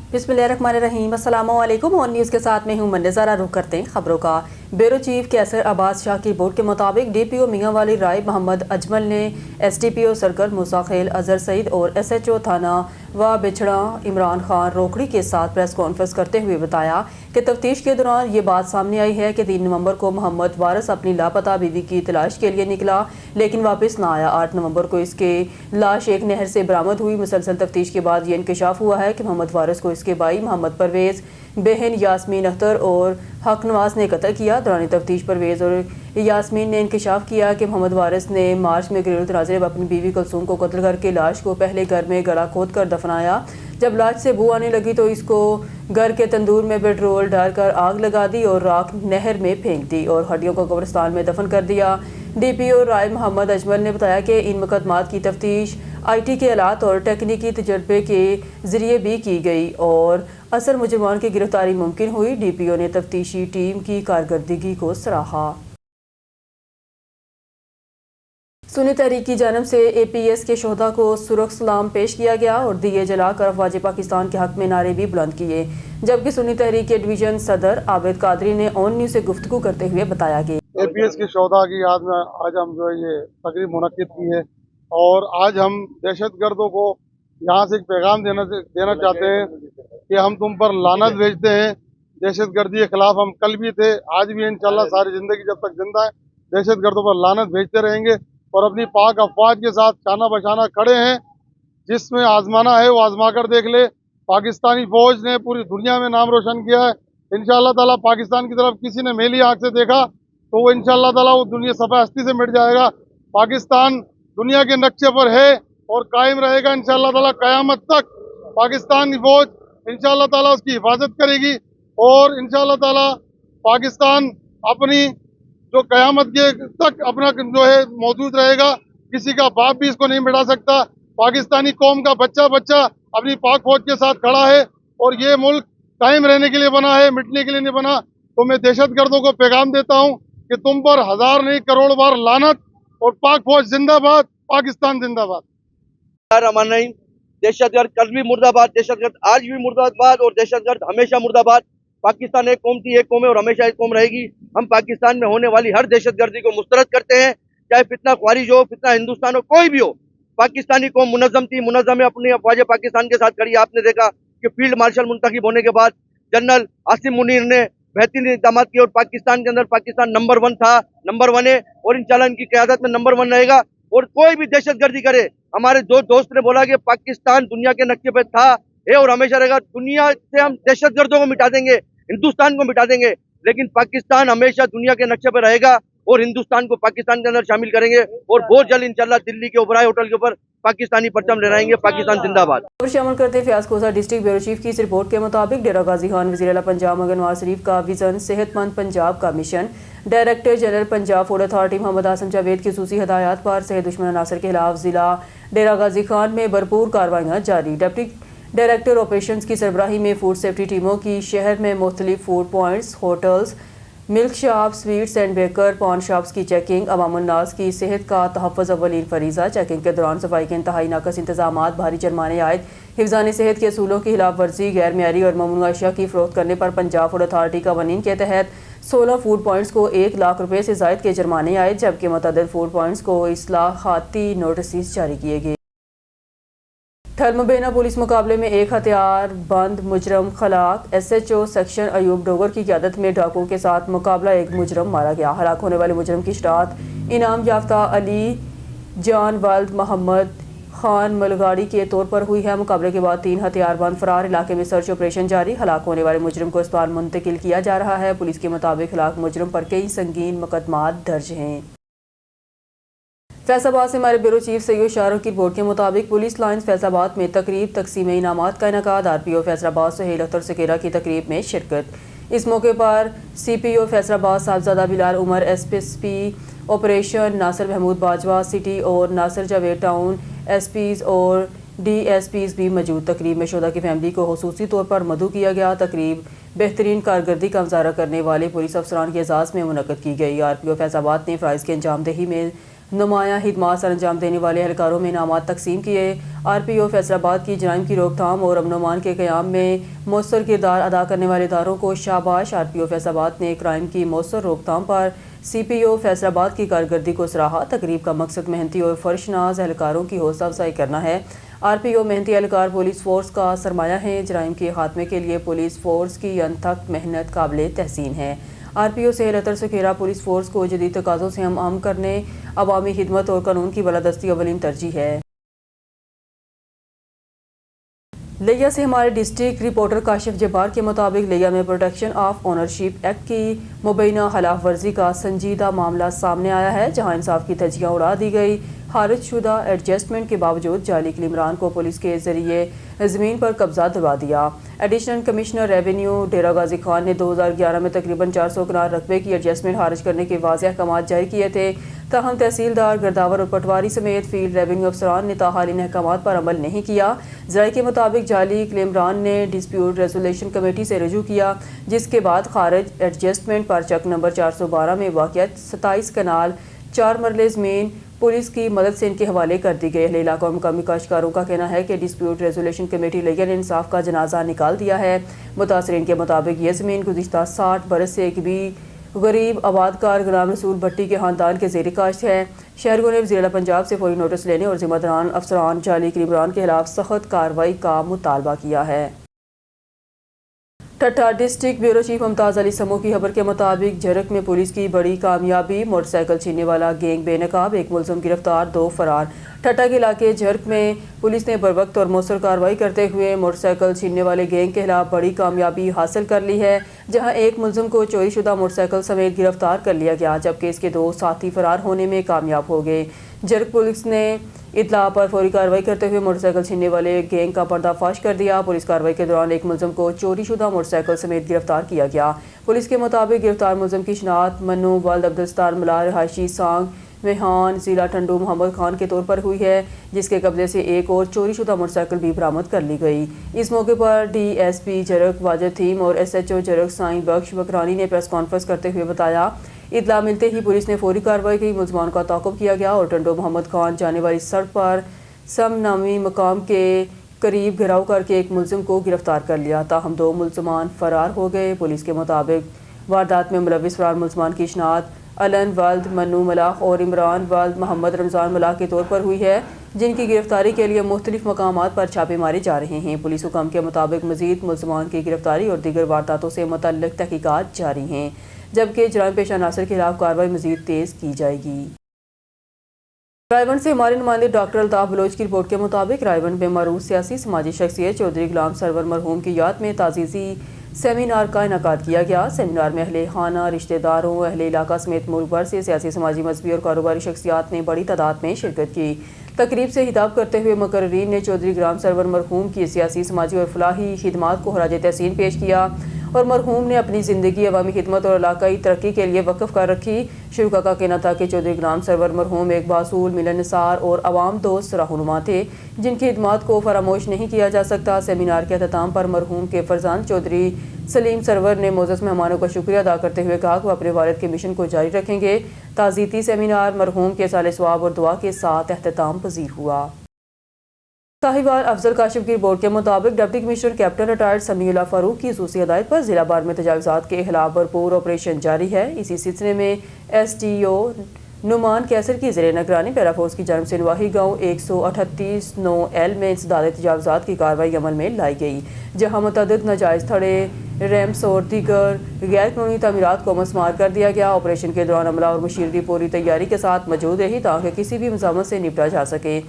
बिस्मिल्लाहिर्रहमानिर्रहीम। अस्सलाम वालेकुम। और न्यूज़ के साथ में हूँ मंडेज़ारा। रुख करते हैं खबरों का। ब्यूरो चीफ कैसर अब्बास शाह की रिपोर्ट के मुताबिक DPO मियांवाली राय मोहम्मद अजमल ने SDPO सर्कल मूसा खेल अजहर सईद और SHO थाना व बिछड़ा इमरान खान रोकड़ी के साथ प्रेस कॉन्फ्रेंस करते हुए बताया कि तफ्तीश के दौरान ये बात सामने आई है कि 3 नवंबर को मोहम्मद वारिस अपनी लापता बीवी की तलाश के लिए निकला लेकिन वापस ना आया। 8 नवंबर को इसके लाश एक नहर से बरामद हुई। मुसलसल तफ्तीश के बाद ये इंकशाफ हुआ है कि मोहम्मद वारिस को इसके भाई मोहम्मद परवेज़, बहन यास्मीन अख्तर और हक नवाज ने कत्ल किया। दौरान तफ्तीश परवेज़ और यास्मीन ने इंकशाफ किया कि मोहम्मद वारिस ने मार्च में घरेलू तनाज़े में अपनी बीवी कुलसूम को कत्ल करके लाश को पहले घर में गला खोद कर दफनाया। जब लाश से बू आने लगी तो इसको घर के तंदूर में पेट्रोल डालकर आग लगा दी और राख नहर में फेंक दी और हड्डियों को कब्रिस्तान में दफन कर दिया। DPO राय मोहम्मद अजमल ने बताया कि इन मुकदमात की तफ्तीश IT के आलात और तकनीकी तजर्बे के ज़रिए भी की गई और असल मुजरिमान की गिरफ्तारी मुमकिन हुई। DPO ने तफ्तीशी टीम की कारकर्दगी को सराहा। सुन्नी तहरीक की जानब से APS के शोहदा को सुरख सलाम पेश किया गया और दिए जलाकर अफवाज पाकिस्तान के हक में नारे भी बुलंद किए। जबकि सुन्नी तहरीक के डिवीजन सदर आबिद कादरी ने ऑन न्यूज़ से गुफ्तगू करते हुए बताया कि APS के शोहदा की याद में आज हम जो है ये तकरीब मुनक्किद की है और आज हम दहशत गर्दों को यहाँ से एक पैगाम देना चाहते हैं कि हम तुम पर लानत भेजते हैं। दहशत गर्दी के खिलाफ हम कल भी थे, आज भी इंशाल्लाह सारी जिंदगी जब तक जिंदा है दहशत गर्दों पर लानत भेजते रहेंगे और अपनी पाक अफवाज के साथ शाना बशाना खड़े हैं। जिसमें आजमाना है वो आजमा कर देख ले। पाकिस्तानी फौज ने पूरी दुनिया में नाम रोशन किया है। इंशाअल्लाह ताला पाकिस्तान की तरफ किसी ने मेली आंख से देखा तो वो इंशाअल्लाह ताला वो दुनिया सफा हस्ती से मिट जाएगा। पाकिस्तान दुनिया के नक्शे पर है और कायम रहेगा इंशाअल्लाह ताला क़यामत तक। पाकिस्तान की फौज इंशाअल्लाह ताला उसकी हिफाजत करेगी और इंशाअल्लाह ताला पाकिस्तान अपनी जो क़यामत के तक अपना जो है मौजूद रहेगा। किसी का बाप भी इसको नहीं मिटा सकता। पाकिस्तानी कौम का बच्चा बच्चा अपनी पाक फौज के साथ खड़ा है और ये मुल्क कायम रहने के लिए बना है, मिटने के लिए नहीं बना। तो मैं दहशत गर्दों को पैगाम देता हूँ कि तुम पर हजार नहीं करोड़ बार लानत और पाक फौज जिंदाबाद, पाकिस्तान जिंदाबाद। दहशतगर्द कल भी मुर्दाबाद, दहशतगर्द आज भी मुर्दाबाद और दहशतगर्द हमेशा मुर्दाबाद। पाकिस्तान एक कौम थी, एक कौम है और हमेशा एक कौम रहेगी। हम पाकिस्तान में होने वाली हर दहशतगर्दी को मुस्तरद करते हैं, चाहे फितना ख्वारिज हो, फितना हिंदुस्तान हो, कोई भी हो। पाकिस्तानी कौम मुनज़्ज़म थी, मुनज़्ज़म है, अपनी अफवाज पाकिस्तान के साथ खड़ी। आपने देखा कि फील्ड मार्शल मुंतखब होने के बाद जनरल आसिम मुनीर ने बेहतरीन इक़दाम किए और पाकिस्तान के अंदर पाकिस्तान नंबर 1 था, नंबर 1 है और इंशाल्लाह इनकी क़यादत में नंबर 1 रहेगा। और कोई भी दहशतगर्दी करे, हमारे दो दोस्त ने बोला कि पाकिस्तान दुनिया के नक्शे पे था, है और हमेशा रहेगा। दुनिया से हम दहशतगर्दों को मिटा देंगे, हिंदुस्तान को मिटा देंगे, लेकिन पाकिस्तान हमेशा दुनिया के नक्शे पर रहेगा और हिंदुस्तान को पाकिस्तान के अंदर शामिल करेंगे और बहुत जल्द इंशाल्लाह दिल्ली के ओबराय होटल के ऊपर पाकिस्तानी परचम लहराएंगे। पाकिस्तान जिंदाबाद। खबर शामिल करते फयाज कोसा। डिस्ट्रिक्ट ब्यूरो चीफ की इस रिपोर्ट के मुताबिक डेरा गाजी खान वज़ीर आला पंजाब मगर नवाज शरीफ का विजन सेहतमंद पंजाब का मिशन। Director general Punjab food authority Mohammad Asim Javed की खुसूसी हदायत पर सेहत दुश्मन अनासर के खिलाफ जिला डेरा गाजी खान में भरपूर कार्रवाइयाँ जारी। डिप्टी डायरेक्टर ऑपरेशंस की सरबराही में फूड सेफ्टी टीमों की शहर में मुख्तलिफ food points, hotels, milk shop, sweets and baker, paan shops की चेकिंग। अवामुन्नास की सेहत का तहफ़्फ़ुज़ अव्वलीन फरीज़ा। चेकिंग के दौरान सफाई के इंतहाई नाकस इंतजामात, भारी जुर्माने आयद, हिफ़्ज़ान सेहत के असूलों की खिलाफ वर्जी, गैर मेयारी और ममनूआ अशिया की फ़रोख्त करने पर पंजाब फूड अथॉरिटी कवानीन के तहत 16 फूड पॉइंट्स को 1 लाख रुपये से ज़ायद के जुर्माने आए, जबकि मुतअद्दिद फूड पॉइंट्स को इस्लाहाती नोटिस जारी किए गए। थलमबेना पुलिस मुकाबले में एक हथियार बंद मुजरम खलाक। SHO सेक्शन अयूब डोगर की क़यादत में डाकुओं के साथ मुकाबला, एक मुजरम मारा गया। हलाक होने वाले मुजरम की शनाख्त इनाम याफ्ता अली जान वल्द मोहम्मद खान मलगाड़ी के तौर पर हुई है। मुकाबले के बाद 3 हथियार बंद फरार। इलाके में सर्च ऑपरेशन जारी। हलाक होने वाले मुजरम को अस्पताल मुंतकिल किया जा रहा है। पुलिस के मुताबिक हलाक मुजरम पर कई संगीन मुकदमात दर्ज हैं। फैसलाबाद से हमारे ब्यूरो चीफ सैयद शाहरुख की रिपोर्ट के मुताबिक पुलिस लाइन्स फैसलाबाद में तकरीब तकसीम इनामात का इनकाद। RPO फैसलाबाद सुहेल अख्तर सकेरा की तकरीब में शिरकत। इस मौके पर CPO Faisalabad Sahibzada Bilal Umar, SPSP operation Nasir Mahmood Bajwa, city और नासिर जावेद टाउन SPs और DSPs भी मौजूद। तकरीब में शोधा की फैमिली को खुसूसी तौर पर मदऊ किया गया। तकरीब बेहतरीन कारकर्दगी का मुजाहरा करने वाले पुलिस अफसरान के एजाज़ में मुनक़द की गई। RPO फैसलाबाद ने फ़राइज़ की अंजामदही में نمایاں خدمات سر انجام دینے والے اہلکاروں میں انعامات تقسیم کیے۔ RPO فیصل آباد کی جرائم کی روک تھام اور امن و امان کے قیام میں مؤثر کردار ادا کرنے والے اداروں کو شاباش۔ RPO فیصل آباد نے کرائم کی مؤثر روک تھام پر CPO فیصل آباد کی کارکردگی کو سراہا۔ تقریب کا مقصد محنتی اور فرشناز اہلکاروں کی حوصلہ افزائی کرنا ہے۔ RPO محنتی اہلکار پولیس فورس کا سرمایہ ہیں۔ جرائم کے خاتمے کے لیے پولیس فورس کی انتھک محنت قابل تحسین ہے۔ RPO سہیل اطہر سکھیرا پولیس فورس کو جدید تقاضوں سے ہم آہنگ کرنے، عوامی خدمت اور قانون کی بالادستی اولین ترجیح ہے۔ لیا سے ہمارے ڈسٹرکٹ رپورٹر کاشف جبار کے مطابق لیا میں پروٹیکشن آف اونرشپ ایکٹ کی مبینہ خلاف ورزی کا سنجیدہ معاملہ سامنے آیا ہے، جہاں انصاف کی دھجیاں اڑا دی گئی۔ خارج شدہ ایڈجسٹمنٹ کے باوجود جعلی کلیمران کو پولیس کے ذریعے زمین پر قبضہ دلوا دیا۔ Additional commissioner revenue Dera Ghazi Khan نے 2011 میں تقریباً 400 کنال رقبے کی ایڈجسٹمنٹ خارج کرنے کے واضح احکامات جاری کیے تھے، تاہم تحصیلدار، گرداور اور پٹواری سمیت فیلڈ ریونیو افسران نے تاحال ان احکامات پر عمل نہیں کیا۔ ذرائع کے مطابق جعلی کلیمران نے ڈسپیوٹ ریزولیشن کمیٹی سے رجوع کیا، جس کے بعد خارج ایڈجسٹمنٹ پر چک نمبر 412 میں واقع 27 کنال 4 مرلے زمین پولیس کی مدد سے ان کے حوالے کر دی گئی۔ اہل علاقہ اور مقامی کاشتکاروں کا کہنا ہے کہ ڈسپیوٹ ریزولیشن کمیٹی لیا نے انصاف کا جنازہ نکال دیا ہے۔ متاثرین کے مطابق یہ زمین گزشتہ 60 برس سے ایک بھی غریب آبادکار غلام رسول بھٹی کے خاندان کے زیر کاشت ہے۔ شہریوں نے وزیر اعلیٰ پنجاب سے فوری نوٹس لینے اور ذمہ داران افسران جعلی کلیمران کے خلاف سخت کارروائی کا مطالبہ کیا ہے۔ ٹھٹہ ڈسٹرکٹ بیورو چیف ممتاز علی سمو کی خبر کے مطابق جھرک میں پولیس کی بڑی کامیابی، موٹر سائیکل چھیننے والا گینگ بے نقاب، ایک ملزم گرفتار، 2 فرار۔ ٹھٹہ کے علاقے جھرک میں پولیس نے بروقت اور مؤثر کارروائی کرتے ہوئے موٹر سائیکل چھیننے والے گینگ کے خلاف بڑی کامیابی حاصل کر لی ہے، جہاں ایک ملزم کو چوری شدہ موٹر سائیکل سمیت گرفتار کر لیا گیا، جبکہ اس کے 2 ساتھی فرار ہونے میں کامیاب ہو گئے۔ جھرک پولیس نے اطلاع پر فوری کارروائی کرتے ہوئے موٹر سائیکل چھیننے والے گینگ کا پردہ فاش کر دیا۔ پولیس کارروائی کے دوران ایک ملزم کو چوری شدہ موٹر سائیکل سمیت گرفتار کیا گیا۔ پولیس کے مطابق گرفتار ملزم کی شناخت منو والد عبدالستار ملا، رہائشی سانگ ویہان، ضلع ٹنڈو، محمد خان کے طور پر ہوئی ہے، جس کے قبضے سے ایک اور چوری شدہ موٹر سائیکل بھی برآمد کر لی گئی۔ اس موقع پر DSP جھرک واجد تھیم اور SHO جھرک سائیں بخش بکرانی نے پریس کانفرنس کرتے ہوئے بتایا، اطلاع ملتے ہی پولیس نے فوری کارروائی کی، ملزمان کا تعاقب کیا گیا اور ٹنڈو محمد خان جانے والی سڑک پر سم نامی مقام کے قریب گھیراؤ کر کے ایک ملزم کو گرفتار کر لیا، تاہم 2 ملزمان فرار ہو گئے۔ پولیس کے مطابق واردات میں ملوث فرار ملزمان کی شناخت علن والد منو ملاح اور عمران والد محمد رمضان ملاح کے طور پر ہوئی ہے، جن کی گرفتاری کے لیے مختلف مقامات پر چھاپے مارے جا رہے ہیں۔ پولیس حکام کے مطابق مزید ملزمان کی گرفتاری اور دیگر وارداتوں سے متعلق تحقیقات جاری ہیں، جبکہ جرائم پیشہ عناصر کے خلاف کارروائی مزید تیز کی جائے گی۔ رائے سے ہمارے نمائندے ڈاکٹر الطاف بلوچ کی رپورٹ کے مطابق رائے میں معروف سیاسی سماجی شخصیت چودھری غلام سرور مرحوم کی یاد میں تعزیزی سیمینار کا انعقاد کیا گیا۔ سیمینار میں اہل خانہ، رشتہ داروں، اہل علاقہ سمیت ملک بھر سے سیاسی، سماجی، مذہبی اور کاروباری شخصیات نے بڑی تعداد میں شرکت کی۔ تقریب سے خطاب کرتے ہوئے مقررین نے چودھری غلام سرور مرحوم کی سیاسی، سماجی اور فلاحی خدمات کو خراج تحسین پیش کیا اور مرحوم نے اپنی زندگی عوامی خدمت اور علاقائی ترقی کے لیے وقف کر رکھی۔ شرکا کا کہنا تھا کہ چودھری غلام سرور مرحوم ایک باصول، ملن نثار اور عوام دوست رہنما تھے، جن کی خدمات کو فراموش نہیں کیا جا سکتا۔ سیمینار کے اختتام پر مرحوم کے فرزند چودھری سلیم سرور نے معزز مہمانوں کا شکریہ ادا کرتے ہوئے کہا کہ وہ اپنے والد کے مشن کو جاری رکھیں گے۔ تعزیتی سیمینار مرحوم کے سال ثواب اور دعا کے ساتھ اختتام پذیر ہوا۔ صاحبال افضل کاشف کی رپورٹ کے مطابق ڈپٹی کمشنر کیپٹن ریٹائرڈ سمیع اللہ فاروق کی خصوصی ہدایت پر ضلع بھر میں تجاوزات کے خلاف بھرپور آپریشن جاری ہے۔ اسی سلسلے میں SDO نعمان کیسر کی زیر نگرانی پیرا فورس کی جانب سے نواحی گاؤں 138/9L میں انسداد تجاوزات کی کارروائی عمل میں لائی گئی، جہاں متعدد ناجائز تھڑے، ریمپس اور دیگر غیر قانونی تعمیرات کو مسمار کر دیا گیا۔ آپریشن کے دوران عملہ اور مشیردی پوری تیاری کے ساتھ موجود رہی تاکہ کسی بھی مزاحمت سے نپٹا جا سکے۔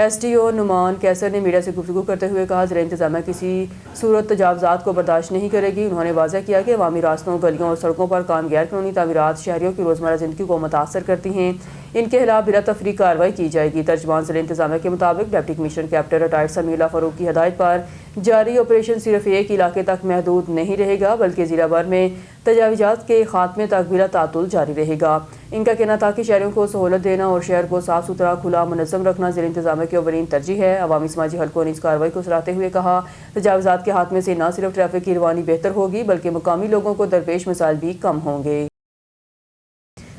SDO نعمان کیسر نے میڈیا سے گفتگو کرتے ہوئے کہا، ضلع انتظامیہ کسی صورت تجاوزات کو برداشت نہیں کرے گی۔ انہوں نے واضح کیا کہ عوامی راستوں، گلیوں اور سڑکوں پر قائم غیر قانونی تعمیرات شہریوں کی روزمرہ زندگی کو متاثر کرتی ہیں، ان کے خلاف بلا تفریق کارروائی کی جائے گی۔ ترجمان ضلع انتظامیہ کے مطابق ڈپٹی کمشنر کیپٹن ریٹائرڈ سمیع اللہ فاروق کی ہدایت پر جاری آپریشن صرف ایک علاقے تک محدود نہیں رہے گا، بلکہ ضلع بھر میں تجاوزات کے خاتمے تک بلا تعطل جاری رہے گا۔ ان کا کہنا تھا کہ شہریوں کو سہولت دینا اور شہر کو صاف ستھرا، کھلا، منظم رکھنا ضلع انتظامیہ کی اولین ترجیح ہے۔ عوامی سماجی حلقوں نے اس کارروائی کو سراہتے ہوئے کہا، تجاوزات کے خاتمے سے نہ صرف ٹریفک کی روانی بہتر ہوگی بلکہ مقامی لوگوں کو درپیش مسائل بھی کم ہوں گے۔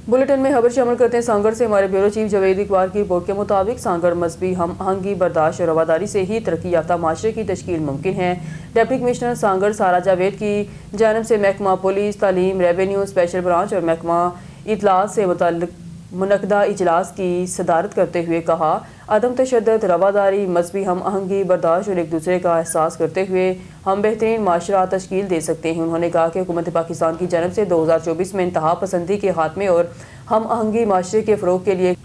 बुलेटिन में खबर शामिल करते हैं सांगड़ से हमारे ब्यूरो चीफ जावेद इकबाल की रिपोर्ट के मुताबिक सांगड़ मजहबी हम आहंगी बर्दाश्त और रवादारी से ही तरक्की याफ्ता माशरे की तश्कील मुमकिन है। डिप्टी कमिश्नर सांगड़ सारा जावेद की जानब से महकमा पुलिस, तालीम, रेवेन्यू स्पेशल ब्रांच और महकमा इतलात से मुनक्दा इजलास की सदारत करते हुए कहा, अदम तशद्दुद, रवादारी, मजहबी हम आहंगी बर्दाश्त और एक दूसरे का एहसास करते हुए हम बेहतरीन माशरा तश्कील दे सकते हैं। उन्होंने कहा कि हुकूमत पाकिस्तान की जानब से 2024 में इंतहा पसंदी के खात्मे और हम आहंगी माशरे के फ़रोग के लिए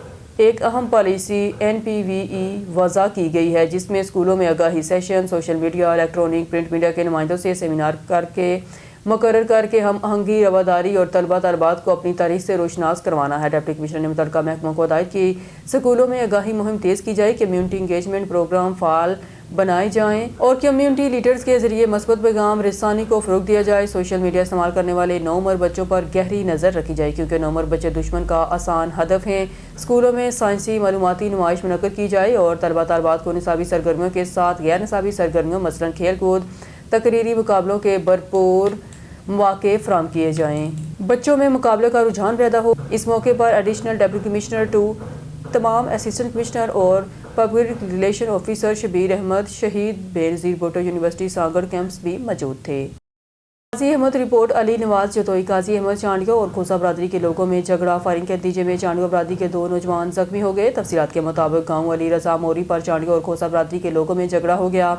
एक अहम पॉलिसी NPVE वज़ा की गई है, जिसमें स्कूलों में आगाही session, social media, electronic, print media के नुमाइंदों से सेमिनार करके मुकर्रर करके हम आहंगी, रवादारी और तलबा तलबात को अपनी तारीख से रोशनास करवाना है। डिप्टी कमिश्नर ने मुतल्लिका महकमों को हिदायत की स्कूलों में आगाही मुहिम तेज़ की जाए, कम्यूनिटी इंगेजमेंट प्रोग्राम फ़ाल बनाए जाएं और कम्यूनिटी लीडर्स के जरिए मस्बत पैगाम रिसानी को फ़रोग दिया जाए। सोशल मीडिया इस्तेमाल करने वाले नौउम्र बच्चों पर गहरी नज़र रखी जाए, क्योंकि नौउम्र बच्चे दुश्मन का आसान हदफ हैं। स्कूलों में साइंसी मालूमाती नुमाइश मुनक्कद की जाए और तलबा तलबात को निसाबी सरगर्मियों के साथ गैर निसाबी सरगर्मियों मसलन खेल कूद, तकरीरी मुकाबलों के भरपूर मौके फराहम किए जाएं। बच्चों में मुकाबले का रुझान पैदा हो। इस मौके पर एडिशनल डिप्टी कमिश्नर 2, तमाम असिस्टेंट कमिश्नर और public relation officer Shabbir Ahmed, Shaheed Benazir Bhutto university Sanghar campus भी मौजूद थे। काजी अहमद रिपोर्ट अली नवाज जतोई। काजी अहमद चांडियो और खोसा बरादरी के लोगों में झगड़ा, फायरिंग के नतीजे में चांडियो बरादरी के 2 नौजवान जख्मी हो गए। तफसीलात के मुताबिक गाँव अली रजा मोरी पर चांडियो और खोसा बरादरी के लोगों में झगड़ा हो गया।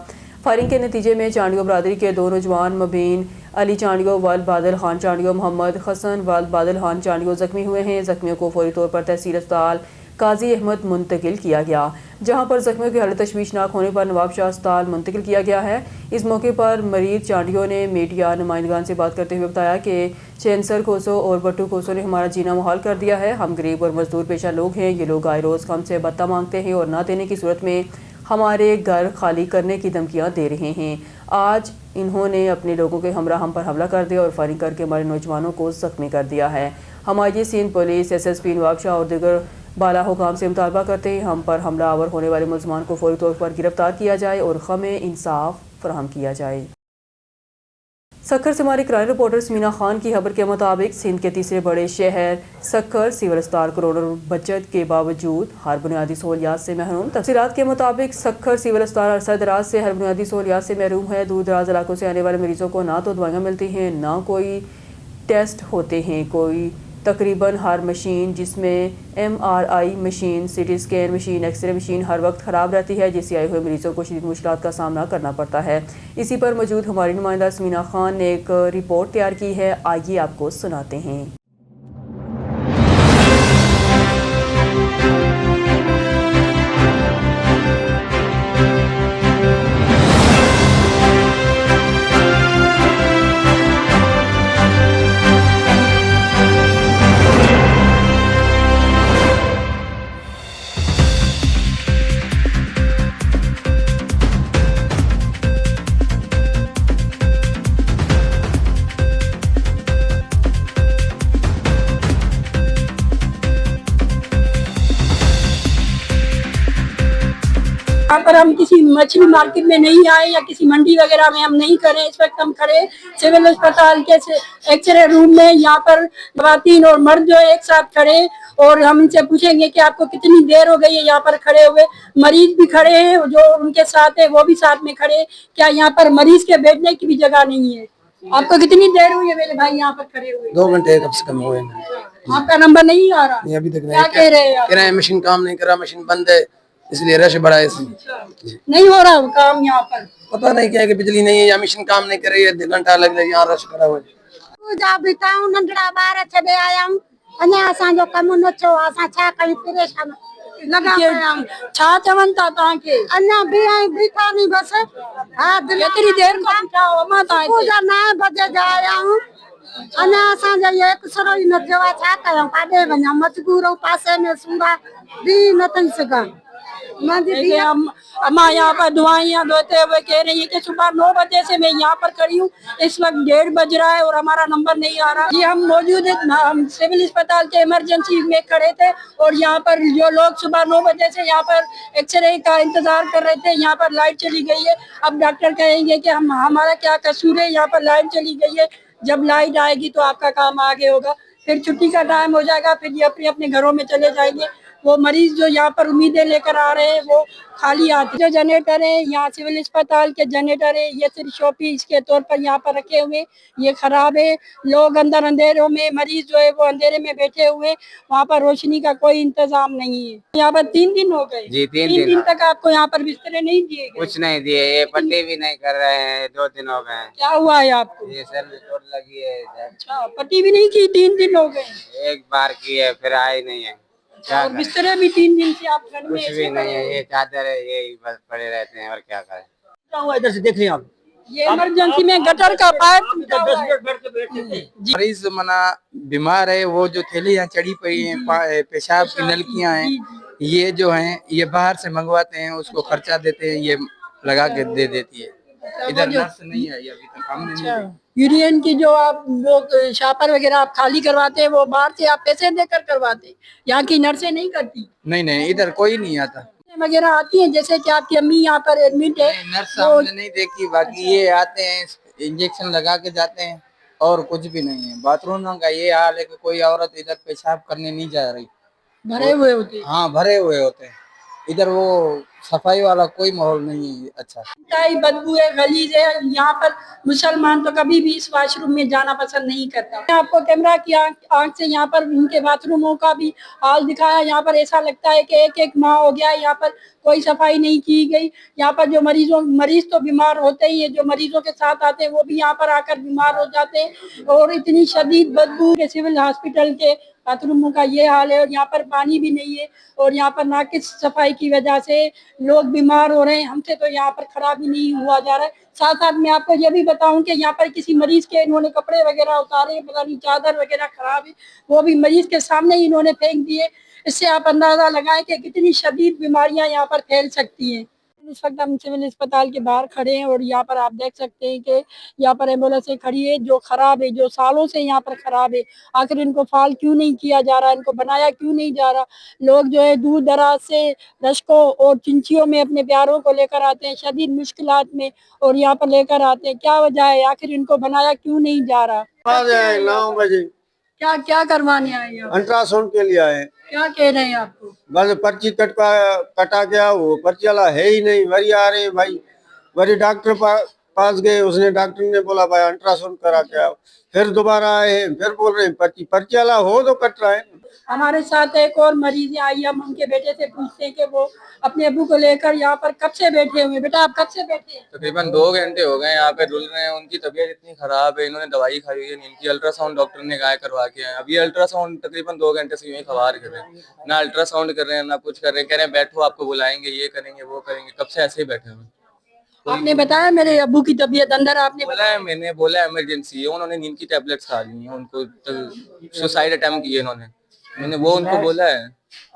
फायरिंग के नतीजे में चांडियो बरादरी के 2 नौजवान मुबीन अली चांडियो वाल बादल खान चांडियो, मोहम्मद हसन वाल बादल खान चांडियो जख्मी हुए हैं। जख्मियों को फौरी तौर पर तहसील अस्पताल काजी अहमद मुंतकिल किया गया, जहां पर जख्मियों की हालत तशवीशनाक होने पर नवाब शाह अस्पताल मुंतकिल किया गया है। इस मौके पर मरीज चांडियो ने मीडिया नुमाइंदगान से बात करते हुए बताया कि चैंसर खोसो और बट्टू खोसो ने हमारा जीना मुहाल कर दिया है। हम गरीब और मजदूर पेशा लोग हैं। ये लोग आए रोज़ हमसे भत्ता मांगते हैं और ना देने की सूरत में हमारे घर खाली करने की धमकियां दे रहे हैं। आज इन्होंने अपने लोगों के हमरा हम पर हमला कर दिया और फायरिंग करके हमारे नौजवानों को जख्मी कर दिया है। हम IG Sindh police, SSP Nawab Shah और दीगर बाला हुकाम से मुतालबा करते हैं हम पर हमला आवर होने वाले मुलजमान को फौरी तौर पर गिरफ्तार किया जाए और ख़मे इंसाफ फराहम किया जाए। सक्खर से हमारी क्राइम रिपोर्टर समीना खान की खबर के मुताबिक सिंध के तीसरे बड़े शहर सक्खर सिविल अस्पताल करोड़ों बचत के बावजूद हर बुनियादी सहूलियात से महरूम। तफसीलात के मुताबिक सक्खर सिविल अस्पताल अरसा दराज से हर बुनियादी सहूलियात से महरूम है। दूर दराज इलाकों से आने वाले मरीजों को ना तो दवाइयाँ मिलती हैं, ना कोई टेस्ट होते हैं। कोई तकरीबन हर मशीन, जिसमें MRI machine, CT scan machine, x ray machine हर वक्त ख़राब रहती है, जिससे आए हुए मरीजों को शदीद मुश्किलात का सामना करना पड़ता है। इसी पर मौजूद हमारी नुमाइंदा समीना खान ने एक रिपोर्ट तैयार की है, आइए आपको सुनाते हैं। यहाँ पर हम किसी मछली मार्केट में नहीं आए या किसी मंडी वगैरह में हम नहीं खड़े। इस वक्त हम खड़े सिविल अस्पताल के एक्सरे रूम में। यहाँ पर खवातीन और मर्द जो एक साथ खड़े और हम इनसे पूछेंगे कि आपको कितनी देर हो गई है यहाँ पर खड़े हुए। मरीज भी खड़े हैं, जो उनके साथ है वो भी साथ में खड़े। क्या यहाँ पर मरीज के बैठने की भी जगह नहीं है? आपको कितनी देर हुई है मेरे भाई यहाँ पर खड़े हुए? 2 घंटे कम से कम हुए। आपका नंबर नहीं आ रहा? नहीं अभी तक क्या कह रहे हैं? कह रहे हैं मशीन काम नहीं कर रहा, मशीन बंद है, इसलिए रश बड़ा है। इसलिए नहीं हो रहा काम यहाँ पर? पता नहीं क्या है कि बिजली नहीं है या मशीन काम नहीं कर रही है, 2 घंटा लग रहा है, यहाँ रश करा हुआ है। जा बिताऊं नंढड़ा ॿार छॾे आयमि, अञा असांजो कमु न थियो, असां छा कयूं, परेशान लॻा पिया आहियूं। छा चवनि था तव्हांखे? अञा बीठा नी बस। हा केतिरी देर खां बीठा हो? अमां तव्हां सुबुह जा 9 बजे जा आया आहियूं, अञा असांजो इहो एक्सरो ई न थियो आहे। छा कयूं, काॾे वञा, मजबूर आहियूं, पासे में सूंघा बि न थी सघां। अम्मा यहाँ पर दवाइयाँ देते हुए कह रही है कि सुबह 9 बजे से मैं यहाँ पर खड़ी हूँ, इस वक्त 1:30 बज रहा है और हमारा नंबर नहीं आ रहा। जी हम मौजूद है, हम सिविल अस्पताल के इमरजेंसी में खड़े थे और यहाँ पर जो लोग सुबह 9 बजे से यहाँ पर एक्सरे का इंतजार कर रहे थे, यहाँ पर लाइट चली गई है। अब डॉक्टर कहेंगे कि हमारा क्या कसूर है, यहाँ पर लाइट चली गई है, जब लाइट आएगी तो आपका काम आगे होगा। फिर छुट्टी का टाइम हो जाएगा, फिर ये अपने अपने घरों में चले जाएंगे। वो मरीज जो यहाँ पर उम्मीदें लेकर आ रहे हैं वो खाली आते। जो जनरेटर है यहाँ सिविल अस्पताल के जनरेटर है, ये सिर्फ शोपीस के तौर पर यहाँ पर रखे हुए, ये खराब है। लोग अंदर अंधेरों में, मरीज जो है वो अंधेरे में बैठे हुए, वहाँ पर रोशनी का कोई इंतजाम नहीं है। यहाँ पर 3 दिन हो गए जी, 3 दिन दिन तक आपको यहाँ पर बिस्तरे नहीं दिए गए। कुछ नहीं दिए, ये पट्टी भी नहीं कर रहे हैं, 2 दिन हो गए हैं। क्या हुआ है आपको? ये सर में चोट लगी है इधर। अच्छा, पट्टी भी नहीं की, 3 दिन हो गए। एक बार की है, फिर आई नहीं है। क्या और करें? बिस्तरे भी 3 दिन से आप घर में कुछ भी नहीं है, ये चादर है, यही बस पड़े रहते हैं, और क्या करें। क्या हुआ इधर से देख रहे हैं आप? ये इमरजेंसी में गटर का पाइप टूटा हुआ है। मरीज मना बीमार है, वो जो थैली यहाँ चढ़ी पड़ी है, पेशाब की नलकियां हैं, ये जो हैं ये बाहर से मंगवाते हैं, उसको खर्चा देते हैं, ये लगा के दे देती है। इधर नर्स नहीं आई अभी तक, हमने नहीं देखी। यूरियन की जो आप लोग शापर वगैरह आप खाली करवाते हैं, वो बाहर से आप पैसे देकर करवाते हैं, यहाँ की नर्सें नहीं करती। नहीं, इधर कोई नहीं आता। वगैरह आती हैं, जैसे कि आपकी अम्मी यहाँ पर एडमिट है, नर्स हमने नहीं देखी, बाकी ये आते हैं, इंजेक्शन लगा के जाते हैं, और कुछ भी नहीं है। बाथरूम का ये हाल है कि कोई औरत इधर पेशाब करने नहीं जा रही, भरे हुए होते हैं। हाँ भरे हुए होते हैं। इधर वो सफाई वाला कोई माहौल नहीं है अच्छा। बदबू है, गलीज है। यहाँ पर मुसलमान तो कभी भी इस वॉशरूम में जाना पसंद नहीं करता। आपको कैमरा की आंख से यहाँ पर इनके बाथरूमों का भी हाल दिखाया। यहाँ पर ऐसा लगता है कि एक माह हो गया यहाँ पर कोई सफाई नहीं की गई। यहाँ पर जो मरीज तो बीमार होते ही है, जो मरीजों के साथ आते हैं वो भी यहाँ पर आकर बीमार हो जाते हैं। और इतनी शदीद बदबू के सिविल हॉस्पिटल के बाथरूमों का ये हाल है, और यहाँ पर पानी भी नहीं है, और यहाँ पर नाकिस सफाई की वजह से लोग बीमार हो रहे हैं। हमसे तो यहाँ पर खराबी नहीं हुआ जा रहा है। साथ साथ मैं आपको ये भी बताऊं कि यहाँ पर किसी मरीज के इन्होंने कपड़े वगैरह उतारे, पता नहीं चादर वगैरह खराब है, वो भी मरीज के सामने ही इन्होंने फेंक दिए। इससे आप अंदाजा लगाएं कि कितनी शदीद बीमारियां यहाँ पर फैल सकती हैं। इस वक्त हम सिविल अस्पताल के बाहर खड़े हैं, और यहाँ पर आप देख सकते हैं कि यहाँ पर एम्बुलेंसें खड़ी है जो खराब है, जो सालों से यहाँ पर खराब है। आखिर इनको फाल क्यों नहीं किया जा रहा, इनको बनाया क्यों नहीं जा रहा। लोग जो है दूर दराज से रश्कों और चिंचियों में अपने प्यारों को लेकर आते हैं, शदीद मुश्किलात में, और यहाँ पर लेकर आते हैं। क्या वजह है, आखिर इनको बनाया क्यों नहीं जा रहा? 9 बजे क्या क्या करवाने आए हैं आप? अल्ट्रासाउंड के लिए आए। क्या कह रहे हैं आपको? बस पर्ची कटा गया, वो पर्ची वाला है ही नहीं। वरी आ रहे भाई, वरी डॉक्टर पास गए, उसने डॉक्टर ने बोला भाई अल्ट्रासाउंड करा के आओ। फिर दोबारा आए हैं, फिर बोल रहे हैं पर्ची वाला हो तो कट रहा है। हमारे साथ एक और मरीज आई, हम उनके बेटे से पूछते हैं कि वो अपने अब्बू को लेकर यहाँ पर कब से बैठे हुए। बेटा आप कब से बैठे हैं? तकरीबन 2 घंटे हो गए यहाँ पे रुल रहे हैं। उनकी तबीयत इतनी खराब है, इन्होंने दवाई खाई हुई है, इनकी अल्ट्रासाउंड डॉक्टर ने कहा करवा के आए। अभी अल्ट्रासाउंड तकरीबन 2 घंटे से यूं ही खबर कर रहे हैं, ना अल्ट्रासाउंड कर रहे हैं ना कुछ कर रहे हैं। कह रहे हैं बैठो आपको बुलाएंगे, ये करेंगे वो करेंगे। कब से ऐसे ही बैठे हुए। आपने बताया मेरे अब्बू की तबीयत अंदर, आपने बोला है, मैंने बोला इमरजेंसी है, उन्होंने नींद की टैबलेट्स खा ली हैं, उनको सुसाइड अटेम्प्ट किए इन्होंने, मैंने वो उनको बोला है,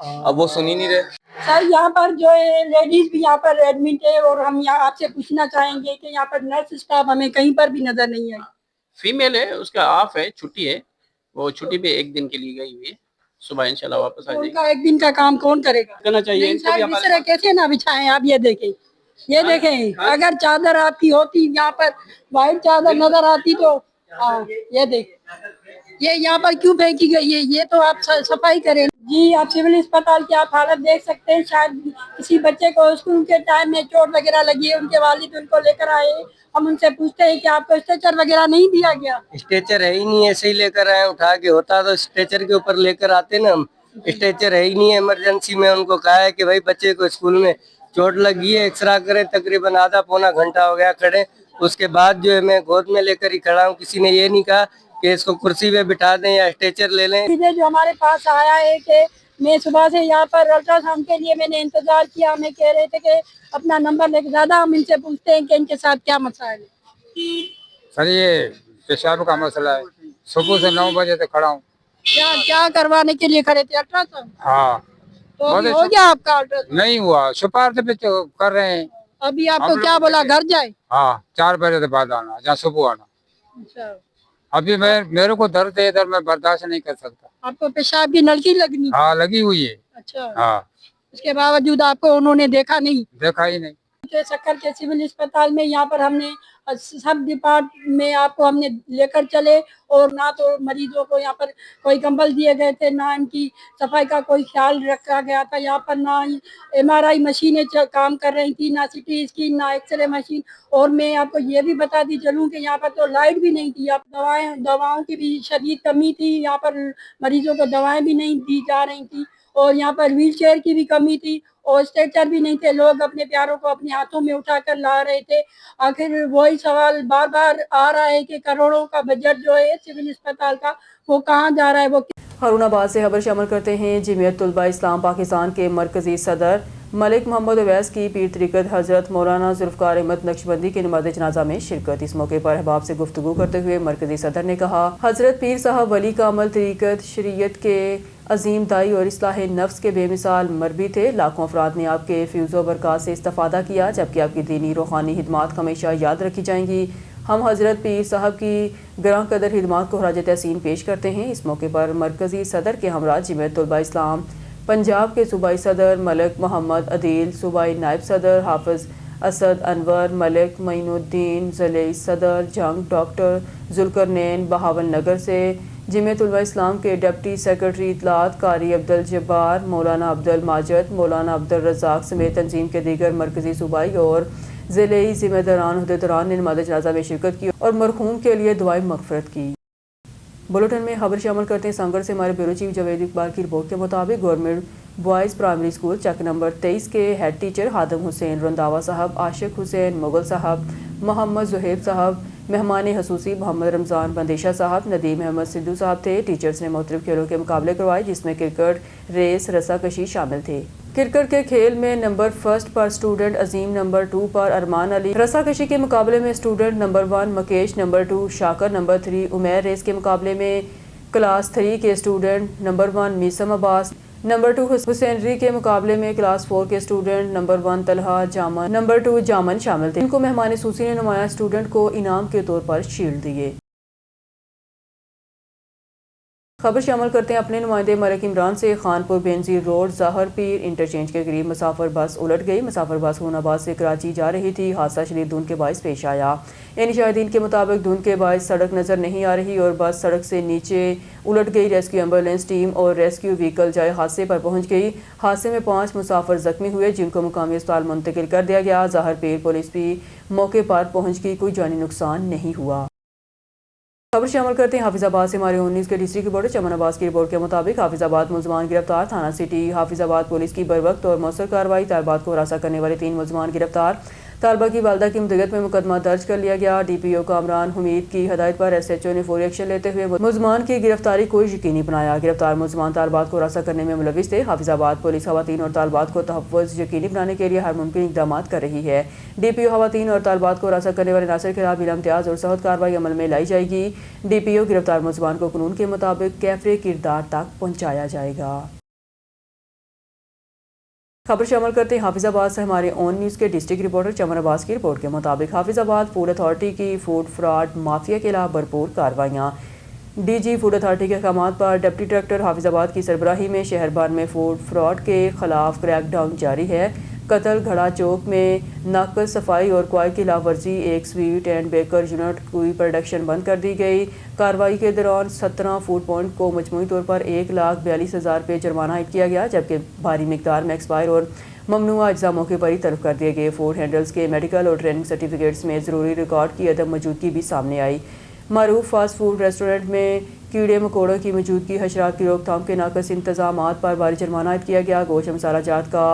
अब वो सुन ही नहीं रहे। सर यहाँ पर जो है लेडीज भी यहाँ पर एडमिट है, और हम यहाँ आपसे पूछना चाहेंगे कि यहाँ पर नर्स स्टाफ हमें कहीं पर भी नजर नहीं आई। फीमेल है, उसका ऑफ है, छुट्टी है, वो छुट्टी पे 1 दिन के लिए गई हुई है, सुबह इंशाल्लाह वापस आ जाएगी। उनका 1 दिन का काम कौन करेगा? करना चाहिए नहीं इनको भी सर, हमारे बिस्तर कैसे ना बिछाएं आप, ये देखें, ये देखें। अगर चादर आपकी होती, यहाँ पर व्हाइट चादर नजर आती तो हाँ, ये देखें, ये यहाँ पर क्यों फेंकी गई है, ये तो आप सफाई करें। जी आप सिविल अस्पताल की आप हालत देख सकते हैं। शायद किसी बच्चे को स्कूल के टाइम में चोट वगैरह लगी है, उनके वालिद उनको लेकर आए। हम उनसे पूछते हैं कि आपको स्ट्रेचर वगैरह नहीं दिया गया? स्ट्रेचर है ही नहीं, ऐसे ही लेकर आए, उठा के होता तो स्ट्रेचर के ऊपर लेकर आते ना हम। स्ट्रेचर है ही नहीं है। इमरजेंसी में उनको कहा है कि भाई बच्चे को स्कूल में चोट लगी है, एक्सरा करें। तकरीबन आधा पौना घंटा हो गया खड़े, उसके बाद जो है मैं गोद में लेकर ही खड़ा हूँ। किसी ने ये नहीं कहा कि इसको कुर्सी पे बिठा दें या स्ट्रेचर ले लें। जो हमारे पास आया है कि मैं सुबह से यहाँ पर अल्ट्रासाउंड के लिए मैंने इंतजार किया, हमें कह रहे थे कि अपना नंबर लेकर ज्यादा। हम इनसे पूछते हैं कि इनके साथ क्या मसला है। सर ये पेशाब का मसला है, सुबह से 9 बजे तक खड़ा हूँ। क्या करवाने के लिए खड़े थे? अल्ट्रासाउंड? हाँ। तो अभी हो गया आपका अल्ट्रासाउंड? नहीं हुआ, सिफारिश पे कर रहे हैं। अभी आपको क्या बोला, घर जाए? हाँ, 4 बजे के बाद आना या सुबह आना। अच्छा। अभी मेरे को दर्द है इधर, मैं बर्दाश्त नहीं कर सकता। आपको पेशाब की नलकी लगनी? हाँ लगी हुई है। अच्छा। हाँ। उसके बावजूद आपको उन्होंने देखा नहीं? देखा ही नहीं। के शक्कर के सिविल अस्पताल में यहाँ पर हमने सब डिपार्ट में आपको हमने लेकर चले और ना तो मरीजों को यहाँ पर कोई कंबल दिए गए थे, ना इनकी सफाई का कोई ख्याल रखा गया था। यहाँ पर ना ही MRI मशीनें काम कर रही थी, ना CT स्कैन, ना एक्सरे मशीन। और मैं आपको ये भी बताती चलूँ कि यहाँ पर तो लाइट भी नहीं थी। आप दवाओं की भी शदीद कमी थी, यहाँ पर मरीजों को दवाएं भी नहीं दी जा रही थी और यहाँ पर व्हील चेयर की भी कमी थी और स्ट्रेचर भी नहीं थे। लोग अपने प्यारों को अपने हाथों में उठाकर ला रहे थे। आखिर वही सवाल बार बार आ रहा है कि करोड़ों का बजट जो है सिविल अस्पताल का वो कहाँ जा रहा है। वो हारूनाबाद से खबर शामिल करते हैं। जमीयत तुलबा इस्लाम पाकिस्तान के मरकजी सदर मलिक मोहम्मद अवैस की पीर तरीक़त हज़रत मौलाना ज़ुल्फ़िकार अहमद नक्शबंदी के नमाज़ जनाजा में शिरकत। इस मौके पर अहबाब से गुफ्तगू करते हुए मरकजी सदर ने कहा, हज़रत पीर साहब वली कामल तरीक़त शरीयत के अजीम दाई और इस्लाह नफ्स के बेमिसाल मरबी थे। लाखों अफराद ने आपके फ्यूज़ व बरक़ात से इस्तिफ़ादा किया, जबकि आपकी दीनी रूहानी खिदमात हमेशा याद रखी जाएंगी। हम हज़रत पीर साहब की ग्रां कदर खिदमात को खराज तहसीन पेश करते हैं। इस मौके पर मरकजी सदर के हमरा जमीयत तुलबा इस्लाम पंजाब के सूबाई सदर मलिक मोहम्मद अदील, सूबाई नायब सदर हाफिज़ असद अनवर, मलिक मईनुद्दीन ज़लई सदर जंग, डॉक्टर जुल्करनैन बहावल नगर से जमीयत उलमा इस्लाम के डिप्टी सेक्रेटरी इत्तलात कारी अब्दुल जब्बार, मौलाना अब्दुल माजिद, मौलाना अब्दुल रज़ाक समेत तंजीम के दीगर मरकजी सूबाई और ज़िलेई ज़िम्मेदारान अहदेदारान ने नमाज़ जनाज़ा में शिरकत की और मरहूम के लिए दुआएं मग़फ़िरत की। बुलेटिन में खबर शामिल करते हैं। संगड़ से हमारे ब्यूरो चीफ जावेद इकबाल की रिपोर्ट के मुताबिक गवर्नमेंट बॉयज़ प्राइमरी स्कूल चक नंबर 23 के हेड टीचर हादम हुसैन रंधावा साहब, आशिक हुसैन मुगल साहब, मोहम्मद जुहैब साहब, मेहमान हसूसी मोहम्मद रमज़ान बंदेशा साहब, नदीम अहमद सिद्धू साहब थे। टीचर्स ने मुख्तलिफ खेलों के मुकाबले करवाए, जिसमें क्रिकेट, रेस, रस्साकशी शामिल थे। क्रिकेट के खेल में नंबर 1 पर स्टूडेंट अजीम, नंबर 2 पर अरमान अली, रस्साकशी के मुकाबले में स्टूडेंट नंबर 1 मकेश, नंबर 2 शाकर, नंबर 3 उमैर, रेस के मुकाबले में क्लास 3 के student number 1 Meesam Abbas, number 2 हुसैनरी के मुकाबले में क्लास 4 के स्टूडेंट नंबर 1 तलहा जामन, नंबर 2 जामन शामिल थे। इनको मेहमान सूसी ने नुमाया स्टूडेंट को इनाम के तौर पर शील्ड दिए। खबर शामिल करते हैं अपने नुमाइंदे मलिक इमरान से। खानपुर बेनजीर रोड ज़ाहर पीर इंटरचेंज के करीब मुसाफिर बस उलट गई। मुसाफिर बस हुनाबाद से कराची जा रही थी। हादसा शदीद धुंध के बायस पेश आया। इन शाहिदीन के मुताबिक धुंध के बायस सड़क नज़र नहीं आ रही और बस सड़क से नीचे उलट गई। रेस्क्यू एम्बुलेंस टीम और रेस्क्यू व्हीकल जाए हादसे पर पहुंच गई। हादसे में 5 मुसाफिर जख्मी हुए, जिनको मुकामी अस्पताल मुंतकिल कर दिया गया। ज़ाहर पीर पुलिस भी मौके पर पहुंच गई, कोई जानी नुकसान नहीं हुआ। खबर शामिल करते हैं हाफिजाबाद से। हमारे 19 के डिस्ट्रिक्ट रिपोर्टर चमन अब्बास की रिपोर्ट के मुताबिक हाफिजाबाद मुलजमान गिरफ्तार। थाना सिटी हाफिजाबाद पुलिस की बरवक्त और मौसर कार्रवाई। तालिबात को हरासा करने वाले 3 मुलजमान गिरफ्तार। तालबा की वालदा की मुद्दत में मुकदमा दर्ज कर लिया गया। DPO कामरान हमीद की हदायत पर SHO ने फौरी एक्शन लेते हुए मुलजमान की गिरफ्तारी को यकीनी बनाया। गिरफ्तार मुलजमान तालबात को हरासा करने में मुलविस थे। हाफिजाबाद पुलिस खवातीन और तालबात को तहफ़्फ़ुज़ यकीनी बनाने के लिए हर मुमकिन इक़दाम कर रही है। DPO खवातीन और तालबात को हरासा करने वाले नासिर के खिलाफ बिला इम्तियाज़ और सख्त कार्रवाई अमल में लाई जाएगी। DPO गिरफ्तार मुलजमान को कानून के मुताबिक कैफ़रे किरदार तक पहुँचाया जाएगा। खबर शामिल करते हैं हाफिजाबाद से। हमारे ऑन न्यूज़ के डिस्ट्रिक्ट रिपोर्टर चमन अब्बास की रिपोर्ट के मुताबिक हाफिजाबाद फूड अथॉरिटी की फूड फ्रॉड माफिया के खिलाफ भरपूर कार्रवाइयाँ। DG फूड अथॉरिटी के अहकामात पर डिप्टी डायरेक्टर हाफिजाबाद की सरबराही में शहर भर में फूड फ्रॉड के खिलाफ क्रैकडाउन जारी है। कतल घड़ा चौक में नाकस सफाई और क्वाई की लावर्जी, एक स्वीट एंड बेकर यूनिट की प्रोडक्शन बंद कर दी गई। कार्रवाई के दौरान 17 फूड पॉइंट को मजमूई तौर पर 1,42,000 रुपये जुर्माना आयद किया गया, जबकि भारी मिकदार में एक्सपायर और ममनुआ अज्जा मौके पर ही तलब कर दिए गए। फूड हैंडल्स के मेडिकल और ट्रेनिंग सर्टिफिकेट्स में ज़रूरी रिकॉर्ड की अदम मौजूदगी भी सामने आई। मारूफ फास्ट फूड रेस्टोरेंट में कीड़े मकोड़ों की मौजूदगी, हशरात की रोकथाम के नाकस इंतजामात पर भारी जुर्माना आयद किया गया। गोश्त मसाला जात का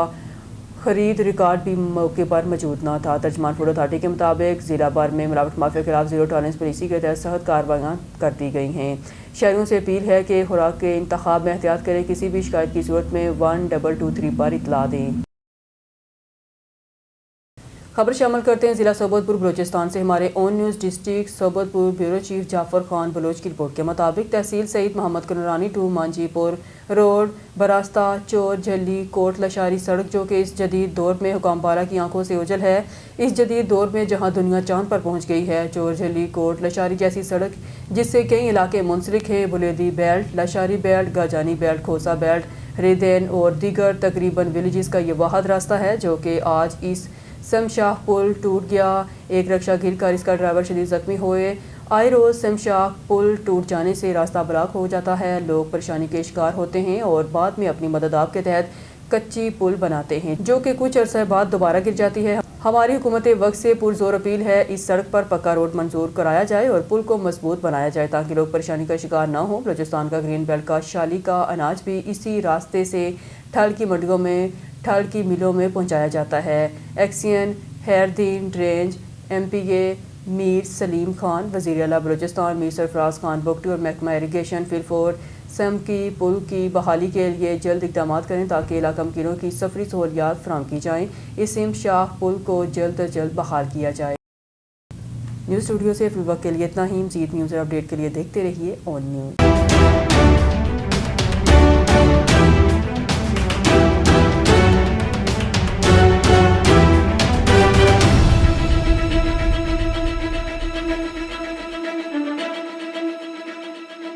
खरीद रिकॉर्ड भी मौके पर मौजूद न था। तर्जमान फूड अथॉरिटी के मुताबिक ज़िला भर में मिलावट माफिया के खिलाफ ज़ीरो टॉलरेंस पॉलिसी के तहत सख्त कार्रवाइयाँ कर दी गई हैं। शहरियों से अपील है कि खुराक के इंतखाब में एहतियात करें। किसी भी शिकायत की सूरत में 1223 पर इतला दें। खबर शामिल करते हैं ज़िला सोबतपुर बलूचिस्तान से। हमारे on news district Sohbatpur bureau chief Jafar Khan Baloch की रिपोर्ट के मुताबिक तहसील सईद मोहम्मद कुरानी टू मांझीपुर रोड बरास्ता चोर झल्ली कोट लशारी सड़क, जो कि इस जदीद दौर में हुकामपारा की आंखों से ओझल है। इस जदीद दौर में जहां दुनिया चांद पर पहुंच गई है, चोर झल्ली कोट लशारी जैसी सड़क जिससे कई इलाके मुंसलिक हैं, Buledi belt, Lashari belt, Gajani belt, Khosa belt, रेदेन और दीगर तकरीबन विलेजेस का ये वाहद रास्ता है, जो कि आज इस समशाह पुल टूट गया, एक रक्षा गिर कर इसका ड्राइवर शदीद जख्मी हुए। आए रोज समशाह पुल टूट जाने से रास्ता ब्लॉक हो जाता है, लोग परेशानी के शिकार होते हैं और बाद में अपनी मदद के तहत कच्ची पुल बनाते हैं जो कि कुछ अरसे बाद दोबारा गिर जाती है। हमारी हुकूमत वक्त से पुरजोर अपील है इस सड़क पर पक्का रोड मंजूर कराया जाए और पुल को मजबूत बनाया जाए ताकि लोग परेशानी का शिकार न हो। बलूचिस्तान का ग्रीन बेल्ट का शाली का अनाज भी इसी रास्ते से ठल की मंडियों में, ठल की मिलों में पहुंचाया जाता है। एक्सियन हैरदीन रेंज MPA मीर सलीम खान, वज़ीर आला बलूचिस्तान मीर सरफराज खान बुगटी और महकमा इरीगेशन फिलफोर सम की पुल की बहाली के लिए जल्द इक़दाम करें ताकि इलाका मकीनों की सफरी सहूलियात फराहम की जाएँ। इस समशाह पुल को जल्द अज जल्द बहाल किया जाए। न्यूज़ स्टूडियो से फिल वक्त के लिए इतना ही। मज़ीद न्यूज़ और अपडेट के लिए देखते रहिए ऑन न्यूज़।